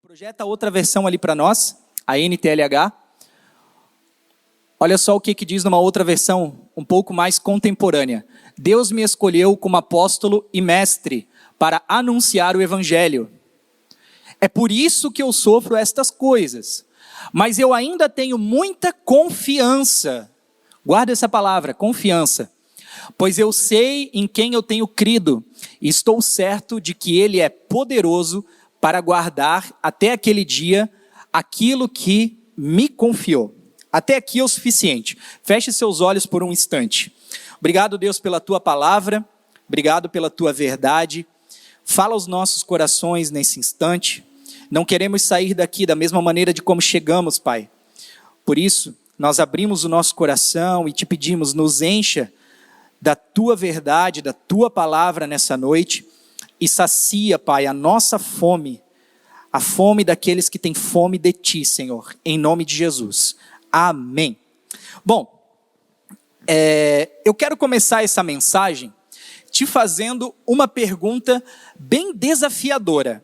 Projeta outra versão ali para nós, a NTLH. Olha só o que diz numa outra versão, um pouco mais contemporânea. Deus me escolheu como apóstolo e mestre para anunciar o evangelho. É por isso que eu sofro estas coisas. Mas eu ainda tenho muita confiança. Guarda essa palavra, confiança. Pois eu sei em quem eu tenho crido. E estou certo de que Ele é poderoso para guardar até aquele dia aquilo que me confiou. Até aqui é o suficiente. Feche seus olhos por um instante. Obrigado, Deus, pela Tua palavra. Obrigado pela Tua verdade. Fala aos nossos corações nesse instante. Não queremos sair daqui da mesma maneira de como chegamos, Pai. Por isso, nós abrimos o nosso coração e Te pedimos, nos encha da Tua verdade, da Tua palavra nessa noite. E sacia, Pai, a nossa fome, a fome daqueles que têm fome de Ti, Senhor, em nome de Jesus. Amém. Bom, eu quero começar essa mensagem te fazendo uma pergunta bem desafiadora,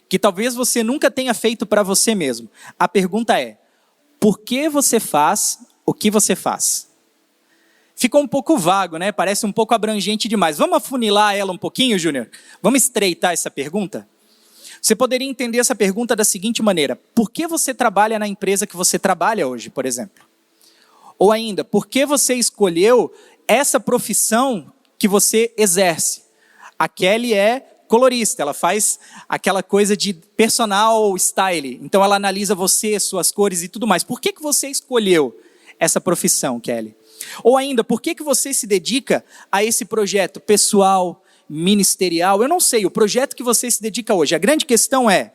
que talvez você nunca tenha feito para você mesmo. A pergunta é: por que você faz o que você faz? Ficou um pouco vago, né? Parece um pouco abrangente demais. Vamos afunilar ela um pouquinho, Júnior? Vamos estreitar essa pergunta? Você poderia entender essa pergunta da seguinte maneira: por que você trabalha na empresa que você trabalha hoje, por exemplo? Ou ainda, por que você escolheu essa profissão que você exerce? A Kelly é colorista, ela faz aquela coisa de personal style. Então ela analisa você, suas cores e tudo mais. Por que você escolheu essa profissão, Kelly? Ou ainda, por que você se dedica a esse projeto pessoal, ministerial? Eu não sei, o projeto que você se dedica hoje. A grande questão é: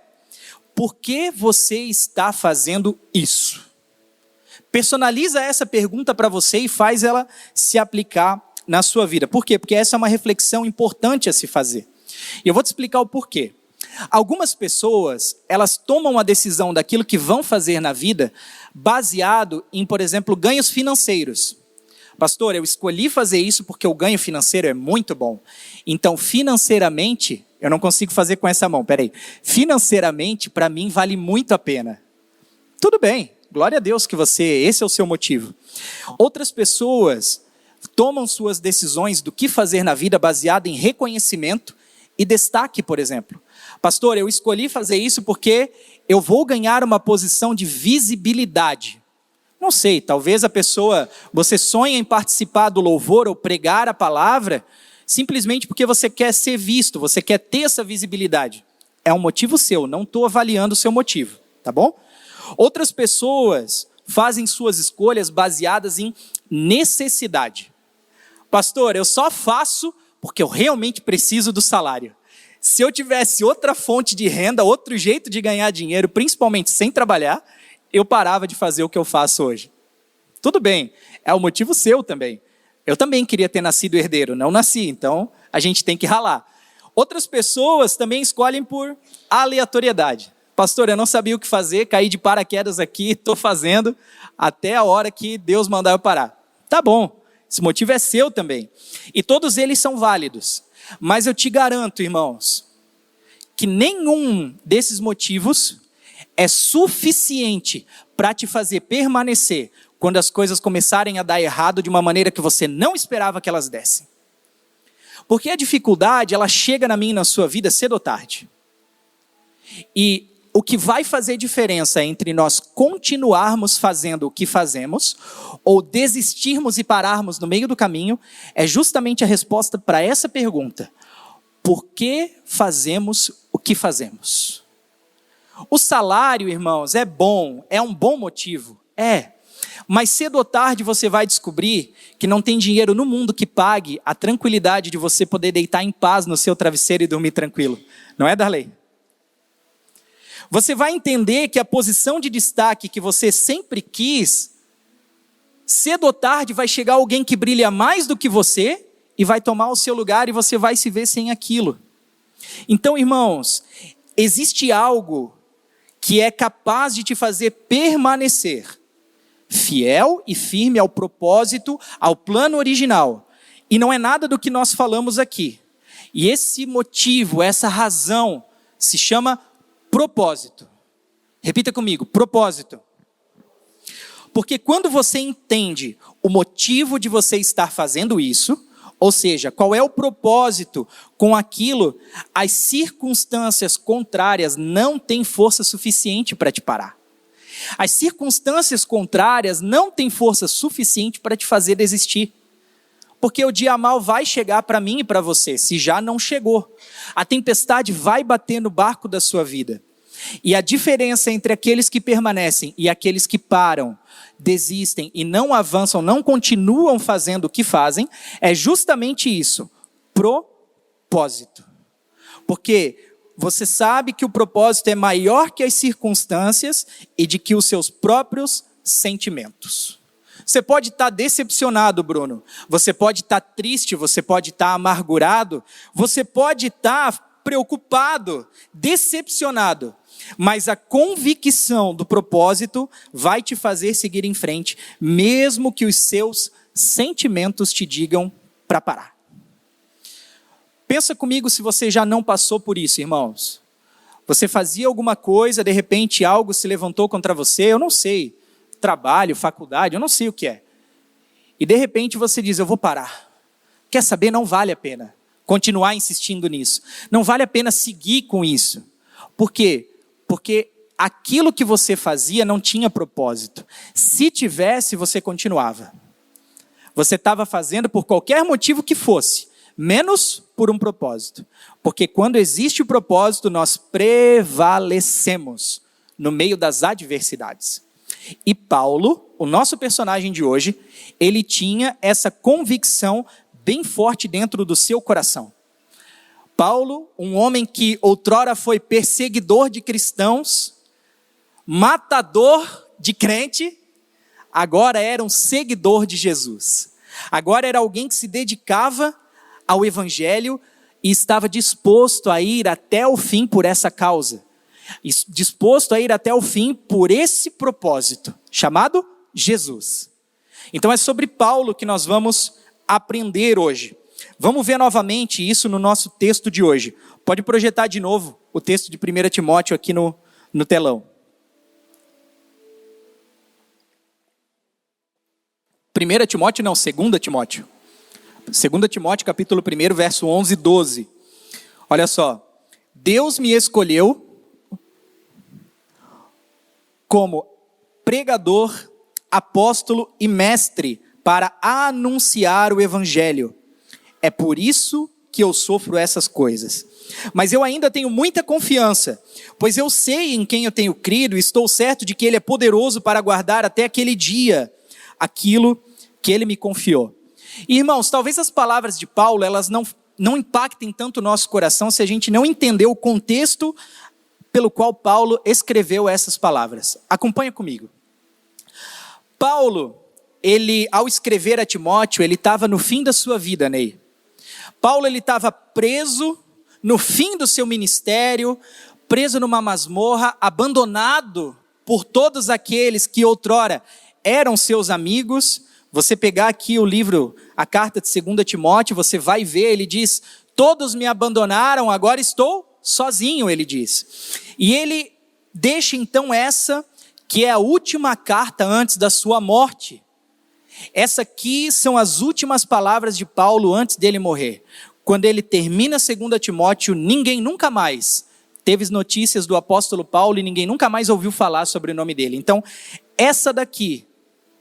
por que você está fazendo isso? Personaliza essa pergunta para você e faz ela se aplicar na sua vida. Por quê? Porque essa é uma reflexão importante a se fazer. E eu vou te explicar o porquê. Algumas pessoas, elas tomam a decisão daquilo que vão fazer na vida baseado em, por exemplo, ganhos financeiros. Pastor, eu escolhi fazer isso porque o ganho financeiro é muito bom. Então, financeiramente, eu não consigo fazer com essa mão, peraí. Financeiramente, para mim, vale muito a pena. Tudo bem, glória a Deus que esse é o seu motivo. Outras pessoas tomam suas decisões do que fazer na vida baseado em reconhecimento e destaque, por exemplo. Pastor, eu escolhi fazer isso porque eu vou ganhar uma posição de visibilidade. Não sei, talvez você sonha em participar do louvor ou pregar a palavra simplesmente porque você quer ser visto, você quer ter essa visibilidade. É um motivo seu, não estou avaliando o seu motivo, tá bom? Outras pessoas fazem suas escolhas baseadas em necessidade. Pastor, eu só faço porque eu realmente preciso do salário. Se eu tivesse outra fonte de renda, outro jeito de ganhar dinheiro, principalmente sem trabalhar, eu parava de fazer o que eu faço hoje. Tudo bem, é o motivo seu também. Eu também queria ter nascido herdeiro, não nasci, então a gente tem que ralar. Outras pessoas também escolhem por aleatoriedade. Pastor, eu não sabia o que fazer, caí de paraquedas aqui, estou fazendo até a hora que Deus mandar eu parar. Tá bom, esse motivo é seu também. E todos eles são válidos. Mas eu te garanto, irmãos, que nenhum desses motivos é suficiente para te fazer permanecer quando as coisas começarem a dar errado de uma maneira que você não esperava que elas dessem. Porque a dificuldade, ela chega na minha e na sua vida cedo ou tarde. E o que vai fazer diferença entre nós continuarmos fazendo o que fazemos ou desistirmos e pararmos no meio do caminho é justamente a resposta para essa pergunta: por que fazemos o que fazemos? O salário, irmãos, é bom, é um bom motivo, mas cedo ou tarde você vai descobrir que não tem dinheiro no mundo que pague a tranquilidade de você poder deitar em paz no seu travesseiro e dormir tranquilo. Não é, Darley? Você vai entender que a posição de destaque que você sempre quis, cedo ou tarde vai chegar alguém que brilha mais do que você e vai tomar o seu lugar e você vai se ver sem aquilo. Então, irmãos, existe algo que é capaz de te fazer permanecer fiel e firme ao propósito, ao plano original. E não é nada do que nós falamos aqui. E esse motivo, essa razão se chama propósito. Repita comigo, propósito. Porque quando você entende o motivo de você estar fazendo isso, ou seja, qual é o propósito com aquilo, as circunstâncias contrárias não têm força suficiente para te parar. As circunstâncias contrárias não têm força suficiente para te fazer desistir. Porque o dia mal vai chegar para mim e para você, se já não chegou. A tempestade vai bater no barco da sua vida. E a diferença entre aqueles que permanecem e aqueles que param, desistem e não avançam, não continuam fazendo o que fazem, é justamente isso, propósito. Porque você sabe que o propósito é maior que as circunstâncias e de que os seus próprios sentimentos. Você pode estar decepcionado, Bruno. Você pode estar triste, você pode estar amargurado, você pode estar preocupado, decepcionado. Mas a convicção do propósito vai te fazer seguir em frente, mesmo que os seus sentimentos te digam para parar. Pensa comigo se você já não passou por isso, irmãos. Você fazia alguma coisa, de repente algo se levantou contra você, eu não sei, trabalho, faculdade, eu não sei o que é. E de repente você diz, eu vou parar. Quer saber? Não vale a pena continuar insistindo nisso. Não vale a pena seguir com isso. Por quê? Porque aquilo que você fazia não tinha propósito. Se tivesse, você continuava. Você estava fazendo por qualquer motivo que fosse, menos por um propósito. Porque quando existe o propósito, nós prevalecemos no meio das adversidades. E Paulo, o nosso personagem de hoje, ele tinha essa convicção bem forte dentro do seu coração. Paulo, um homem que outrora foi perseguidor de cristãos, matador de crente, agora era um seguidor de Jesus. Agora era alguém que se dedicava ao evangelho e estava disposto a ir até o fim por essa causa. Disposto a ir até o fim por esse propósito, chamado Jesus. Então é sobre Paulo que nós vamos aprender hoje. Vamos ver novamente isso no nosso texto de hoje. Pode projetar de novo o texto de 1 Timóteo aqui no telão. 1 Timóteo não, 2 Timóteo. 2 Timóteo capítulo 1, verso 11 e 12. Olha só. Deus me escolheu como pregador, apóstolo e mestre para anunciar o evangelho. É por isso que eu sofro essas coisas. Mas eu ainda tenho muita confiança, pois eu sei em quem eu tenho crido e estou certo de que Ele é poderoso para guardar até aquele dia aquilo que Ele me confiou. E, irmãos, talvez as palavras de Paulo, elas não impactem tanto o nosso coração se a gente não entender o contexto pelo qual Paulo escreveu essas palavras. Acompanha comigo. Paulo, ao escrever a Timóteo, ele estava no fim da sua vida, Ney. Paulo, ele estava preso no fim do seu ministério, preso numa masmorra, abandonado por todos aqueles que outrora eram seus amigos. Você pegar aqui o livro, a carta de 2 Timóteo, você vai ver, ele diz, todos me abandonaram, agora estou sozinho, ele diz. E ele deixa então essa, que é a última carta antes da sua morte. Essa aqui são as últimas palavras de Paulo antes dele morrer. Quando ele termina 2 Timóteo, ninguém nunca mais teve notícias do apóstolo Paulo e ninguém nunca mais ouviu falar sobre o nome dele. Então, essa daqui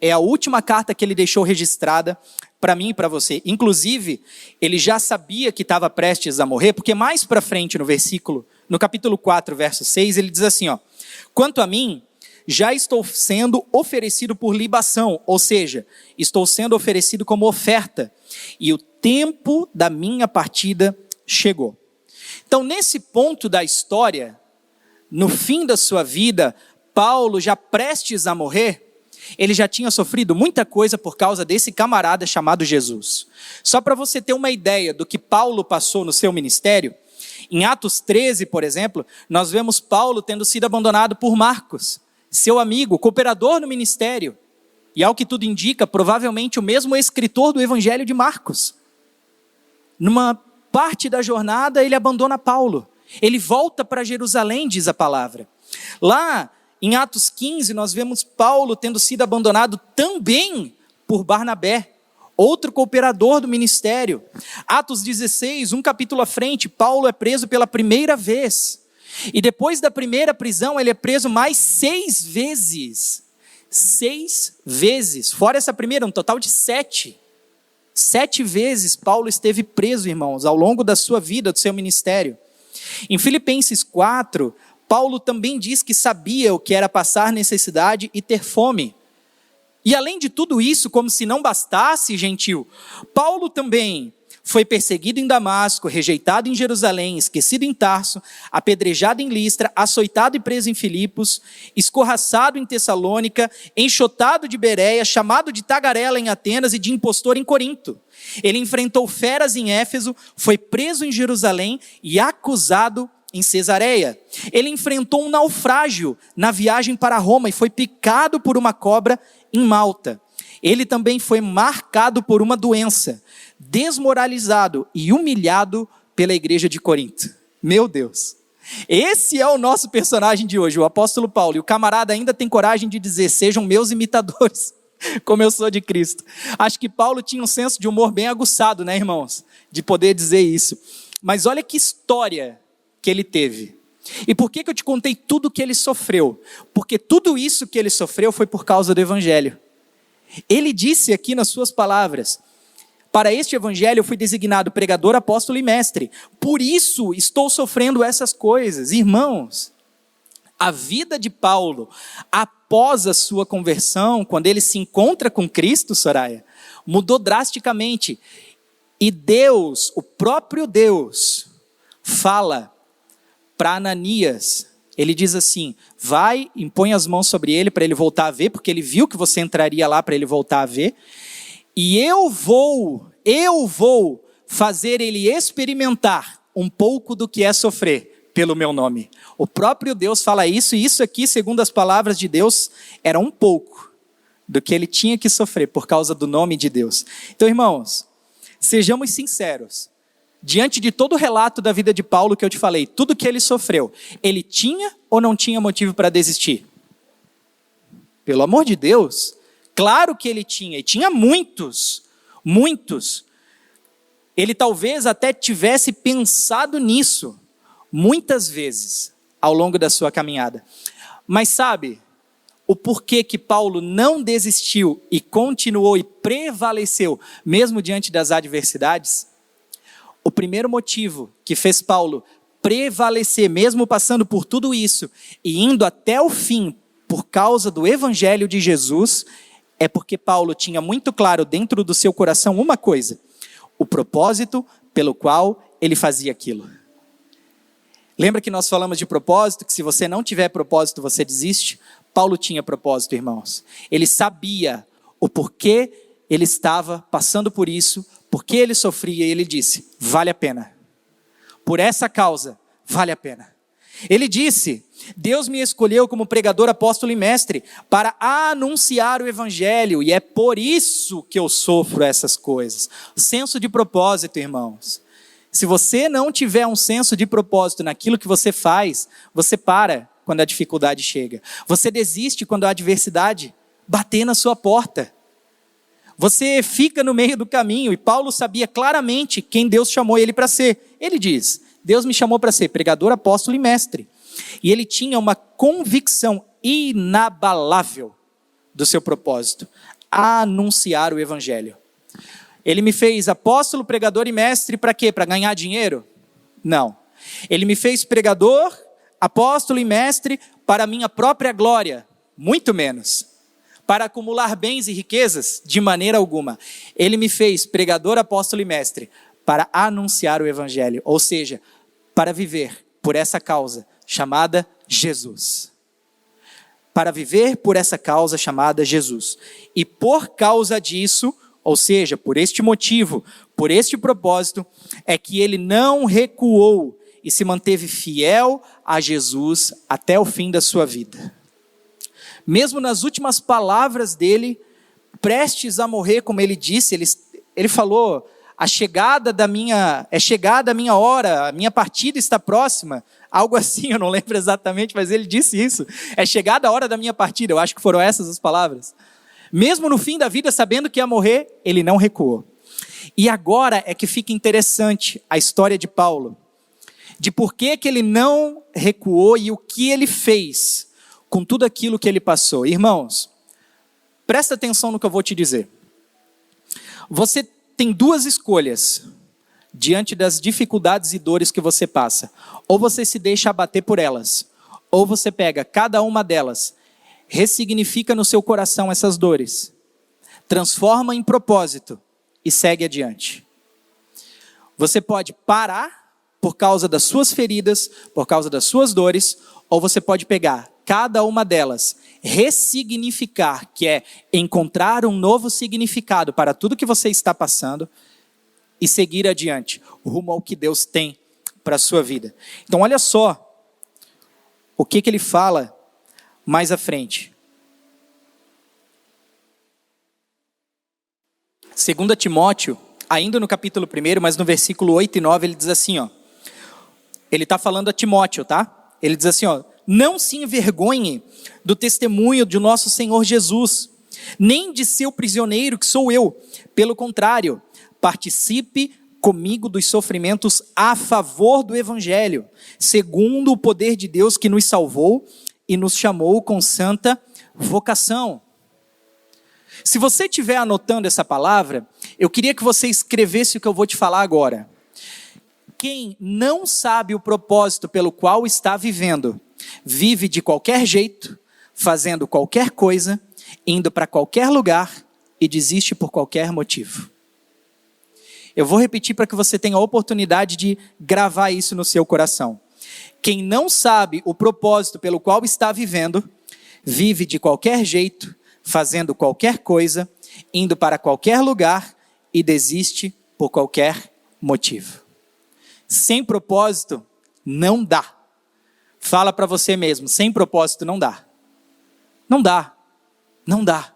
é a última carta que ele deixou registrada para mim e para você. Inclusive, ele já sabia que estava prestes a morrer, porque mais para frente no capítulo 4, verso 6, ele diz assim, ó, quanto a mim, já estou sendo oferecido por libação, ou seja, estou sendo oferecido como oferta, e o tempo da minha partida chegou. Então, nesse ponto da história, no fim da sua vida, Paulo, já prestes a morrer, ele já tinha sofrido muita coisa por causa desse camarada chamado Jesus. Só para você ter uma ideia do que Paulo passou no seu ministério, em Atos 13, por exemplo, nós vemos Paulo tendo sido abandonado por Marcos, seu amigo, cooperador no ministério. E ao que tudo indica, provavelmente o mesmo escritor do Evangelho de Marcos. Numa parte da jornada, ele abandona Paulo. Ele volta para Jerusalém, diz a palavra. Lá em Atos 15, nós vemos Paulo tendo sido abandonado também por Barnabé, outro cooperador do ministério. Atos 16, um capítulo à frente, Paulo é preso pela primeira vez. E depois da primeira prisão, ele é preso mais 6 vezes. 6 vezes. Fora essa primeira, um total de 7. 7 vezes Paulo esteve preso, irmãos, ao longo da sua vida, do seu ministério. Em Filipenses 4, Paulo também diz que sabia o que era passar necessidade e ter fome. E além de tudo isso, como se não bastasse, gentil, Paulo também foi perseguido em Damasco, rejeitado em Jerusalém, esquecido em Tarso, apedrejado em Listra, açoitado e preso em Filipos, escorraçado em Tessalônica, enxotado de Bereia, chamado de tagarela em Atenas e de impostor em Corinto. Ele enfrentou feras em Éfeso, foi preso em Jerusalém e acusado em Cesareia. Ele enfrentou um naufrágio na viagem para Roma e foi picado por uma cobra em Malta. Ele também foi marcado por uma doença, desmoralizado e humilhado pela igreja de Corinto. Meu Deus! Esse é o nosso personagem de hoje, o apóstolo Paulo. E o camarada ainda tem coragem de dizer: sejam meus imitadores, como eu sou de Cristo. Acho que Paulo tinha um senso de humor bem aguçado, né, irmãos? De poder dizer isso. Mas olha que história que ele teve. E por que eu te contei tudo o que ele sofreu? Porque tudo isso que ele sofreu foi por causa do evangelho. Ele disse aqui nas suas palavras: para este evangelho eu fui designado pregador, apóstolo e mestre. Por isso estou sofrendo essas coisas. Irmãos, a vida de Paulo, após a sua conversão, quando ele se encontra com Cristo, Soraya, mudou drasticamente. E Deus, o próprio Deus, fala para Ananias, ele diz assim: vai, impõe as mãos sobre ele para ele voltar a ver, porque ele viu que você entraria lá para ele voltar a ver, e eu vou fazer ele experimentar um pouco do que é sofrer pelo meu nome. O próprio Deus fala isso, e isso aqui, segundo as palavras de Deus, era um pouco do que ele tinha que sofrer por causa do nome de Deus. Então, irmãos, sejamos sinceros. Diante de todo o relato da vida de Paulo que eu te falei, tudo que ele sofreu, ele tinha ou não tinha motivo para desistir? Pelo amor de Deus, claro que ele tinha, e tinha muitos. Ele talvez até tivesse pensado nisso, muitas vezes, ao longo da sua caminhada. Mas sabe, o porquê que Paulo não desistiu e continuou e prevaleceu, mesmo diante das adversidades? O primeiro motivo que fez Paulo prevalecer, mesmo passando por tudo isso, e indo até o fim, por causa do evangelho de Jesus, é porque Paulo tinha muito claro dentro do seu coração uma coisa: o propósito pelo qual ele fazia aquilo. Lembra que nós falamos de propósito, que se você não tiver propósito, você desiste? Paulo tinha propósito, irmãos. Ele sabia o porquê ele estava passando por isso, porque ele sofria, e ele disse: vale a pena. Por essa causa, vale a pena. Ele disse: Deus me escolheu como pregador, apóstolo e mestre para anunciar o evangelho, e é por isso que eu sofro essas coisas. Senso de propósito, irmãos. Se você não tiver um senso de propósito naquilo que você faz, você para quando a dificuldade chega. Você desiste quando a adversidade bater na sua porta. Você fica no meio do caminho, e Paulo sabia claramente quem Deus chamou ele para ser. Ele diz: Deus me chamou para ser pregador, apóstolo e mestre. E ele tinha uma convicção inabalável do seu propósito: anunciar o evangelho. Ele me fez apóstolo, pregador e mestre para quê? Para ganhar dinheiro? Não. Ele me fez pregador, apóstolo e mestre para a minha própria glória? Muito menos. Para acumular bens e riquezas? De maneira alguma. Ele me fez pregador, apóstolo e mestre para anunciar o evangelho, ou seja, para viver por essa causa chamada Jesus. Para viver por essa causa chamada Jesus. E por causa disso, ou seja, por este motivo, por este propósito, é que ele não recuou e se manteve fiel a Jesus até o fim da sua vida. Mesmo nas últimas palavras dele, prestes a morrer, como ele disse, ele falou é chegada a minha hora, a minha partida está próxima. Algo assim, eu não lembro exatamente, mas ele disse isso. É chegada a hora da minha partida, eu acho que foram essas as palavras. Mesmo no fim da vida, sabendo que ia morrer, ele não recuou. E agora é que fica interessante a história de Paulo, de por que ele não recuou e o que ele fez com tudo aquilo que ele passou. Irmãos, presta atenção no que eu vou te dizer. Você tem duas escolhas diante das dificuldades e dores que você passa. Ou você se deixa abater por elas, ou você pega cada uma delas, ressignifica no seu coração essas dores, transforma em propósito e segue adiante. Você pode parar por causa das suas feridas, por causa das suas dores, ou você pode pegar cada uma delas, ressignificar, que é encontrar um novo significado para tudo que você está passando e seguir adiante, rumo ao que Deus tem para a sua vida. Então olha só o que ele fala mais à frente. 2 Timóteo, ainda no capítulo 1, mas no versículo 8 e 9, ele diz assim, ó. Ele está falando a Timóteo, tá? Ele diz assim, ó. Não se envergonhe do testemunho de nosso Senhor Jesus, nem de seu prisioneiro que sou eu. Pelo contrário, participe comigo dos sofrimentos a favor do Evangelho, segundo o poder de Deus que nos salvou e nos chamou com santa vocação. Se você estiver anotando essa palavra, eu queria que você escrevesse o que eu vou te falar agora. Quem não sabe o propósito pelo qual está vivendo, vive de qualquer jeito, fazendo qualquer coisa, indo para qualquer lugar e desiste por qualquer motivo. Eu vou repetir para que você tenha a oportunidade de gravar isso no seu coração. Quem não sabe o propósito pelo qual está vivendo, vive de qualquer jeito, fazendo qualquer coisa, indo para qualquer lugar e desiste por qualquer motivo. Sem propósito, não dá. Fala para você mesmo, sem propósito não dá. Não dá. Não dá.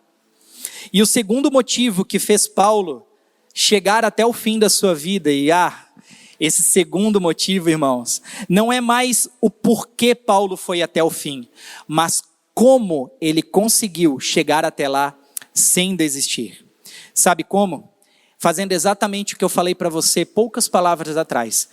E o segundo motivo que fez Paulo chegar até o fim da sua vida, esse segundo motivo, irmãos, não é mais o porquê Paulo foi até o fim, mas como ele conseguiu chegar até lá sem desistir. Sabe como? Fazendo exatamente o que eu falei para você poucas palavras atrás.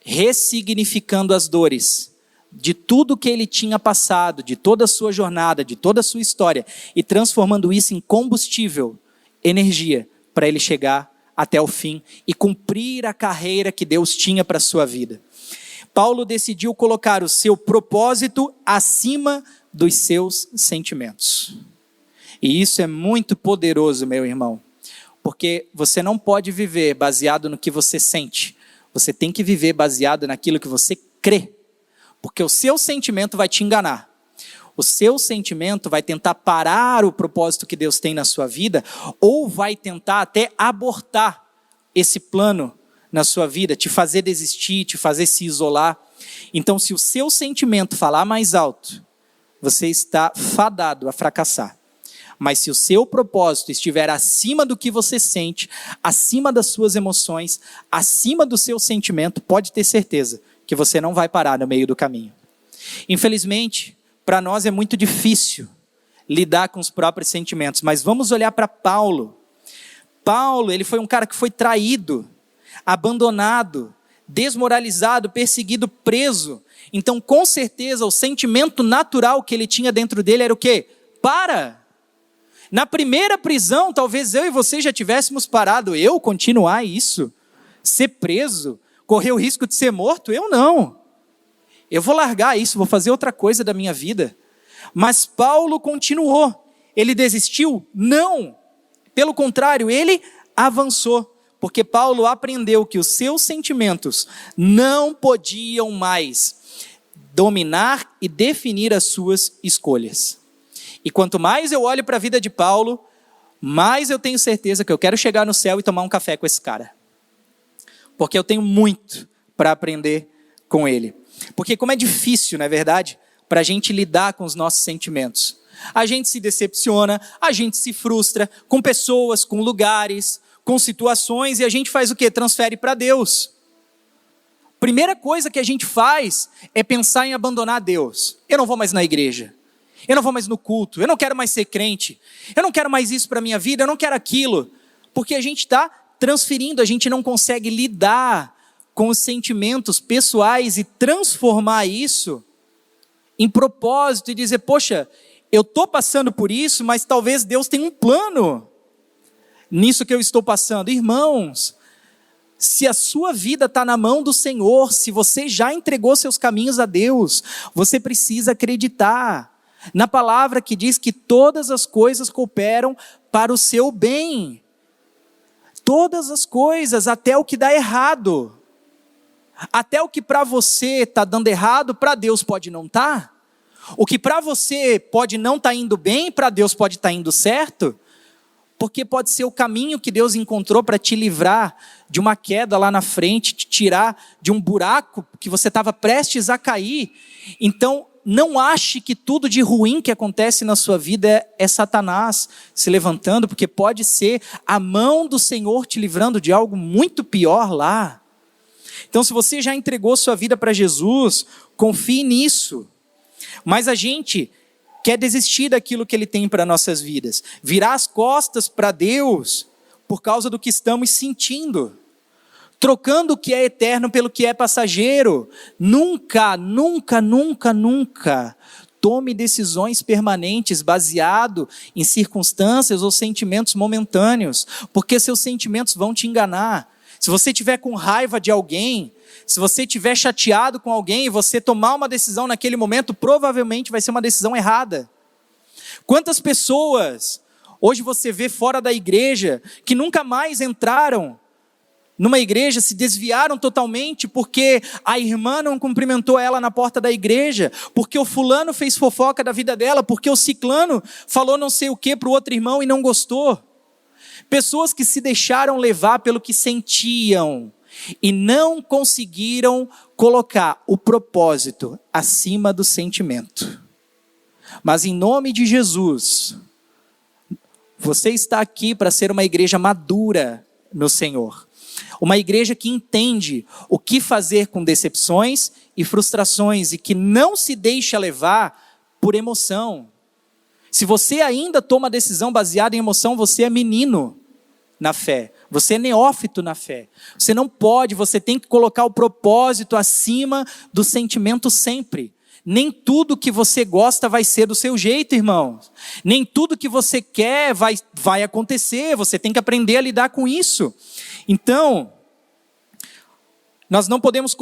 Ressignificando as dores de tudo que ele tinha passado, de toda a sua jornada, de toda a sua história, e transformando isso em combustível, energia, para ele chegar até o fim e cumprir a carreira que Deus tinha para a sua vida. Paulo decidiu colocar o seu propósito acima dos seus sentimentos. E isso é muito poderoso, meu irmão, porque você não pode viver baseado no que você sente, você tem que viver baseado naquilo que você crê, porque o seu sentimento vai te enganar. O seu sentimento vai tentar parar o propósito que Deus tem na sua vida, ou vai tentar até abortar esse plano na sua vida, te fazer desistir, te fazer se isolar. Então, se o seu sentimento falar mais alto, você está fadado a fracassar. Mas se o seu propósito estiver acima do que você sente, acima das suas emoções, acima do seu sentimento, pode ter certeza que você não vai parar no meio do caminho. Infelizmente, para nós é muito difícil lidar com os próprios sentimentos, mas vamos olhar para Paulo. Paulo, ele foi um cara que foi traído, abandonado, desmoralizado, perseguido, preso. Então, com certeza, o sentimento natural que ele tinha dentro dele era o quê? Na primeira prisão, talvez eu e você já tivéssemos parado. Eu continuar isso? Ser preso? Correr o risco de ser morto? Eu não. Eu vou largar isso, vou fazer outra coisa da minha vida. Mas Paulo continuou. Ele desistiu? Não. Pelo contrário, ele avançou. Porque Paulo aprendeu que os seus sentimentos não podiam mais dominar e definir as suas escolhas. E quanto mais eu olho para a vida de Paulo, mais eu tenho certeza que eu quero chegar no céu e tomar um café com esse cara. Porque eu tenho muito para aprender com ele. Porque como é difícil, não é verdade, para a gente lidar com os nossos sentimentos. A gente se decepciona, a gente se frustra com pessoas, com lugares, com situações e a gente faz o quê? Transfere para Deus. Primeira coisa que a gente faz é pensar em abandonar Deus. Eu não vou mais na igreja. Eu não vou mais no culto. Eu não quero mais ser crente. Eu não quero mais isso para a minha vida. Eu não quero aquilo. Porque a gente está transferindo. A gente não consegue lidar com os sentimentos pessoais e transformar isso em propósito e dizer, poxa, eu estou passando por isso, mas talvez Deus tenha um plano nisso que eu estou passando. Irmãos, se a sua vida está na mão do Senhor, se você já entregou seus caminhos a Deus, você precisa acreditar na palavra que diz que todas as coisas cooperam para o seu bem. Todas as coisas, até o que dá errado. Até o que para você está dando errado, para Deus pode não estar. O que para você pode não estar indo bem, para Deus pode estar indo certo. Porque pode ser o caminho que Deus encontrou para te livrar de uma queda lá na frente, te tirar de um buraco que você estava prestes a cair. Então, não ache que tudo de ruim que acontece na sua vida é Satanás se levantando, porque pode ser a mão do Senhor te livrando de algo muito pior lá. Então, se você já entregou sua vida para Jesus, confie nisso. Mas a gente quer desistir daquilo que Ele tem para nossas vidas. Virar as costas para Deus por causa do que estamos sentindo. Trocando o que é eterno pelo que é passageiro. Nunca, nunca, nunca, nunca tome decisões permanentes baseado em circunstâncias ou sentimentos momentâneos. Porque seus sentimentos vão te enganar. Se você estiver com raiva de alguém, se você estiver chateado com alguém e você tomar uma decisão naquele momento, provavelmente vai ser uma decisão errada. Quantas pessoas hoje você vê fora da igreja que nunca mais entraram numa igreja, se desviaram totalmente porque a irmã não cumprimentou ela na porta da igreja, porque o fulano fez fofoca da vida dela, porque o ciclano falou não sei o que para o outro irmão e não gostou. Pessoas que se deixaram levar pelo que sentiam e não conseguiram colocar o propósito acima do sentimento. Mas em nome de Jesus, você está aqui para ser uma igreja madura no Senhor. Uma igreja que entende o que fazer com decepções e frustrações e que não se deixa levar por emoção. Se você ainda toma decisão baseada em emoção, você é menino na fé. Você é neófito na fé. Você não pode, você tem que colocar o propósito acima do sentimento sempre. Nem tudo que você gosta vai ser do seu jeito, irmãos. Nem tudo que você quer vai acontecer. Você tem que aprender a lidar com isso. Então, nós não podemos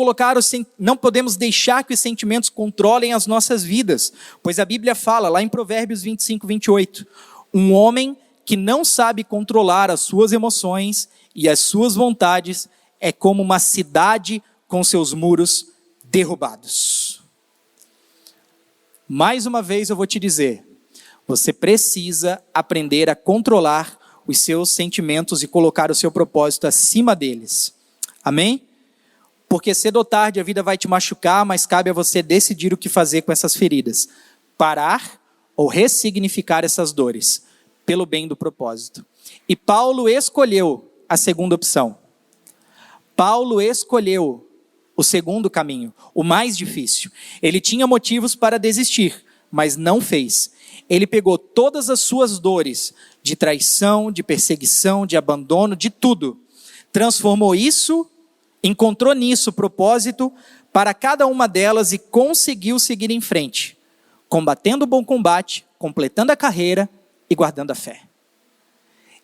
não podemos deixar que os sentimentos controlem as nossas vidas, pois a Bíblia fala lá em Provérbios 25, 28, um homem que não sabe controlar as suas emoções e as suas vontades é como uma cidade com seus muros derrubados. Mais uma vez eu vou te dizer, você precisa aprender a controlar os seus sentimentos e colocar o seu propósito acima deles. Amém? Porque cedo ou tarde a vida vai te machucar, mas cabe a você decidir o que fazer com essas feridas. Parar ou ressignificar essas dores, pelo bem do propósito. E Paulo escolheu a segunda opção. Paulo escolheu o segundo caminho, o mais difícil. Ele tinha motivos para desistir, mas não fez. Ele pegou todas as suas dores, de traição, de perseguição, de abandono, de tudo. Transformou isso, encontrou nisso propósito para cada uma delas e conseguiu seguir em frente, combatendo o bom combate, completando a carreira e guardando a fé.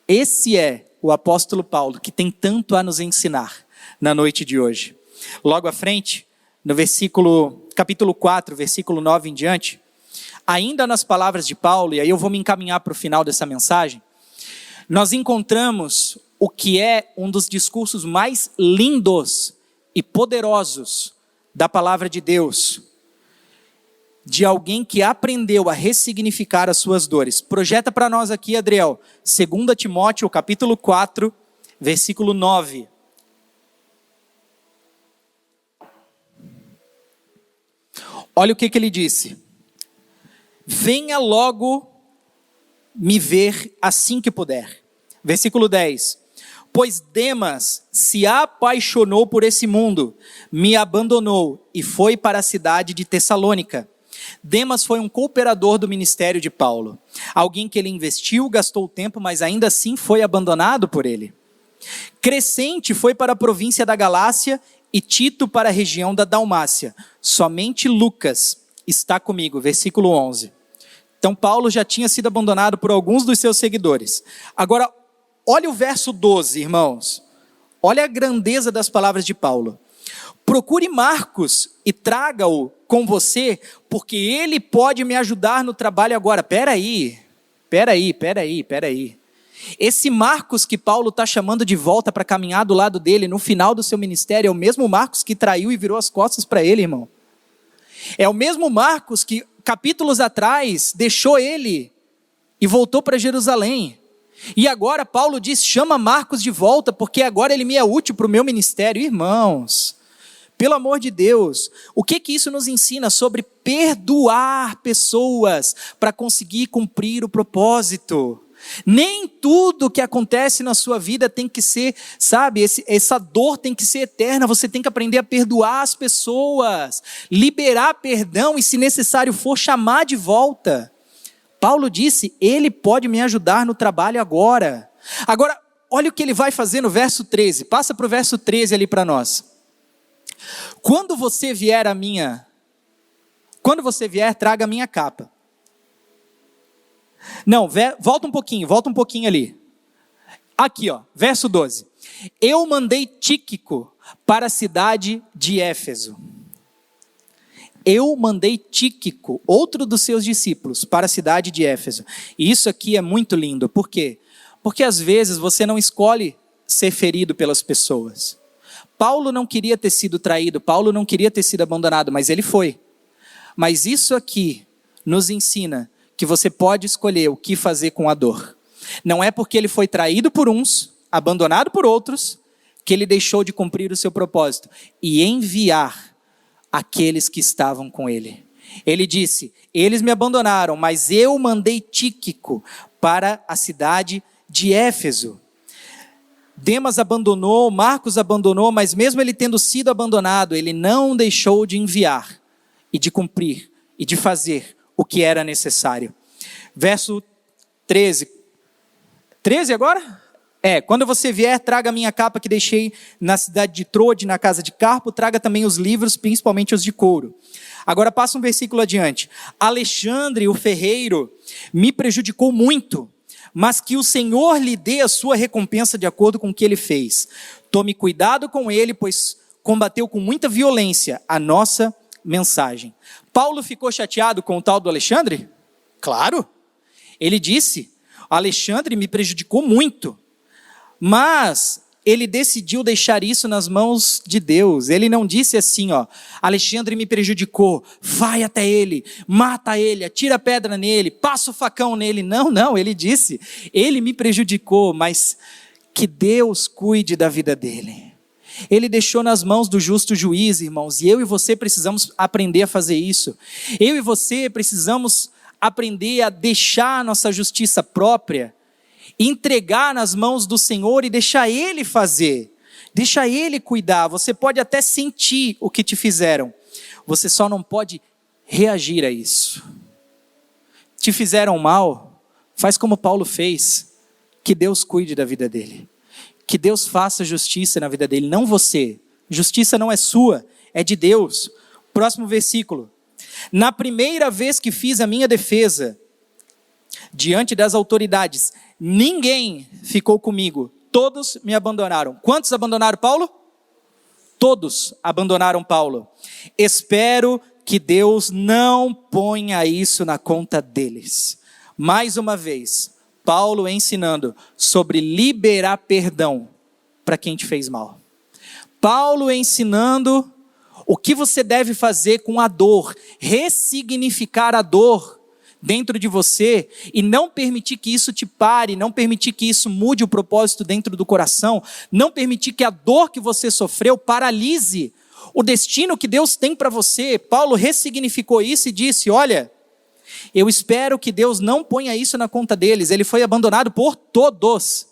Esse é o apóstolo Paulo, que tem tanto a nos ensinar na noite de hoje. Logo à frente, no capítulo 4, versículo 9 em diante, ainda nas palavras de Paulo, e aí eu vou me encaminhar para o final dessa mensagem, nós encontramos o que é um dos discursos mais lindos e poderosos da palavra de Deus, de alguém que aprendeu a ressignificar as suas dores. Projeta para nós aqui, Adriel, 2 Timóteo, capítulo 4, versículo 9. Olha o que ele disse. Venha logo me ver assim que puder. Versículo 10. Pois Demas se apaixonou por esse mundo, me abandonou e foi para a cidade de Tessalônica. Demas foi um cooperador do ministério de Paulo, alguém que ele investiu, gastou tempo, mas ainda assim foi abandonado por ele. Crescente foi para a província da Galácia e Tito para a região da Dalmácia. Somente Lucas está comigo, versículo 11. Então Paulo já tinha sido abandonado por alguns dos seus seguidores. Agora, olha o verso 12, irmãos. Olha a grandeza das palavras de Paulo. Procure Marcos e traga-o com você, porque ele pode me ajudar no trabalho agora. Peraí. Esse Marcos que Paulo está chamando de volta para caminhar do lado dele no final do seu ministério, é o mesmo Marcos que traiu e virou as costas para ele, irmão. É o mesmo Marcos que, capítulos atrás, deixou ele e voltou para Jerusalém. E agora Paulo diz, chama Marcos de volta, porque agora ele me é útil para o meu ministério. Irmãos, pelo amor de Deus, o que isso nos ensina sobre perdoar pessoas para conseguir cumprir o propósito? Nem tudo que acontece na sua vida tem que ser, sabe, essa dor tem que ser eterna. Você tem que aprender a perdoar as pessoas, liberar perdão e, se necessário for, chamar de volta. Paulo disse, ele pode me ajudar no trabalho agora. Agora, olha o que ele vai fazer no verso 13. Passa para o verso 13 ali para nós. Quando você vier, traga a minha capa. Não, volta um pouquinho ali. Aqui, ó, verso 12. Eu mandei Tíquico para a cidade de Éfeso. Eu mandei Tíquico, outro dos seus discípulos, para a cidade de Éfeso. E isso aqui é muito lindo. Por quê? Porque às vezes você não escolhe ser ferido pelas pessoas. Paulo não queria ter sido traído, Paulo não queria ter sido abandonado, mas ele foi. Mas isso aqui nos ensina que você pode escolher o que fazer com a dor. Não é porque ele foi traído por uns, abandonado por outros, que ele deixou de cumprir o seu propósito e enviar aqueles que estavam com ele. Ele disse, eles me abandonaram, mas eu mandei Tíquico para a cidade de Éfeso. Demas abandonou, Marcos abandonou, mas mesmo ele tendo sido abandonado, ele não deixou de enviar e de cumprir e de fazer o que era necessário. Verso 13. 13 agora? Quando você vier, traga a minha capa que deixei na cidade de Troade, na casa de Carpo, traga também os livros, principalmente os de couro. Agora passa um versículo adiante. Alexandre, o ferreiro, me prejudicou muito, mas que o Senhor lhe dê a sua recompensa de acordo com o que ele fez. Tome cuidado com ele, pois combateu com muita violência a nossa mensagem. Paulo ficou chateado com o tal do Alexandre? Claro. Ele disse, Alexandre me prejudicou muito, mas ele decidiu deixar isso nas mãos de Deus. Ele não disse assim, Alexandre me prejudicou, vai até ele, mata ele, atira a pedra nele, passa o facão nele. Não, ele disse, ele me prejudicou, mas que Deus cuide da vida dele. Ele deixou nas mãos do justo juiz, irmãos, e eu e você precisamos aprender a fazer isso. Eu e você precisamos aprender a deixar a nossa justiça própria, entregar nas mãos do Senhor e deixar Ele fazer, deixar Ele cuidar. Você pode até sentir o que te fizeram, você só não pode reagir a isso. Te fizeram mal, faz como Paulo fez, que Deus cuide da vida dele, que Deus faça justiça na vida dele, não você. Justiça não é sua, é de Deus. Próximo versículo. Na primeira vez que fiz a minha defesa diante das autoridades, ninguém ficou comigo, todos me abandonaram. Quantos abandonaram Paulo? Todos abandonaram Paulo. Espero que Deus não ponha isso na conta deles. Mais uma vez, Paulo ensinando sobre liberar perdão para quem te fez mal. Paulo ensinando o que você deve fazer com a dor, ressignificar a dor dentro de você e não permitir que isso te pare, não permitir que isso mude o propósito dentro do coração, não permitir que a dor que você sofreu paralise o destino que Deus tem para você. Paulo ressignificou isso e disse, olha, eu espero que Deus não ponha isso na conta deles, ele foi abandonado por todos,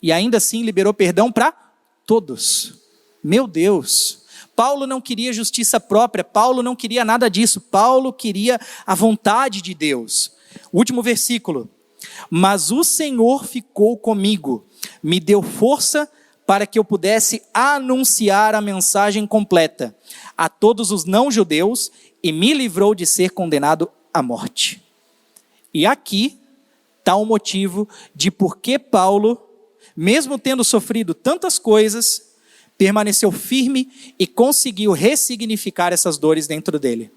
E ainda assim liberou perdão para todos. Meu Deus! Paulo não queria justiça própria, Paulo não queria nada disso, Paulo queria a vontade de Deus. Último versículo. Mas o Senhor ficou comigo, me deu força para que eu pudesse anunciar a mensagem completa a todos os não-judeus e me livrou de ser condenado à morte. E aqui está o motivo de por que Paulo, mesmo tendo sofrido tantas coisas, permaneceu firme e conseguiu ressignificar essas dores dentro dele.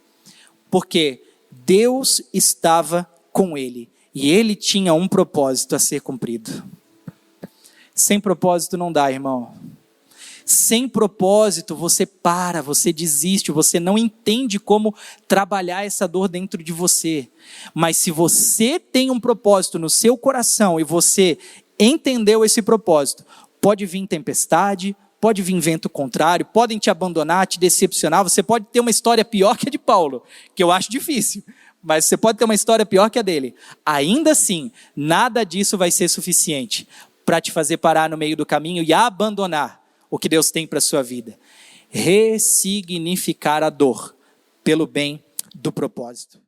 Porque Deus estava com ele e ele tinha um propósito a ser cumprido. Sem propósito não dá, irmão. Sem propósito você para, você desiste, você não entende como trabalhar essa dor dentro de você. Mas se você tem um propósito no seu coração e você entendeu esse propósito, pode vir tempestade, pode vir vento contrário, podem te abandonar, te decepcionar, você pode ter uma história pior que a de Paulo, que eu acho difícil, mas você pode ter uma história pior que a dele. Ainda assim, nada disso vai ser suficiente para te fazer parar no meio do caminho e abandonar o que Deus tem para a sua vida. Ressignificar a dor pelo bem do propósito.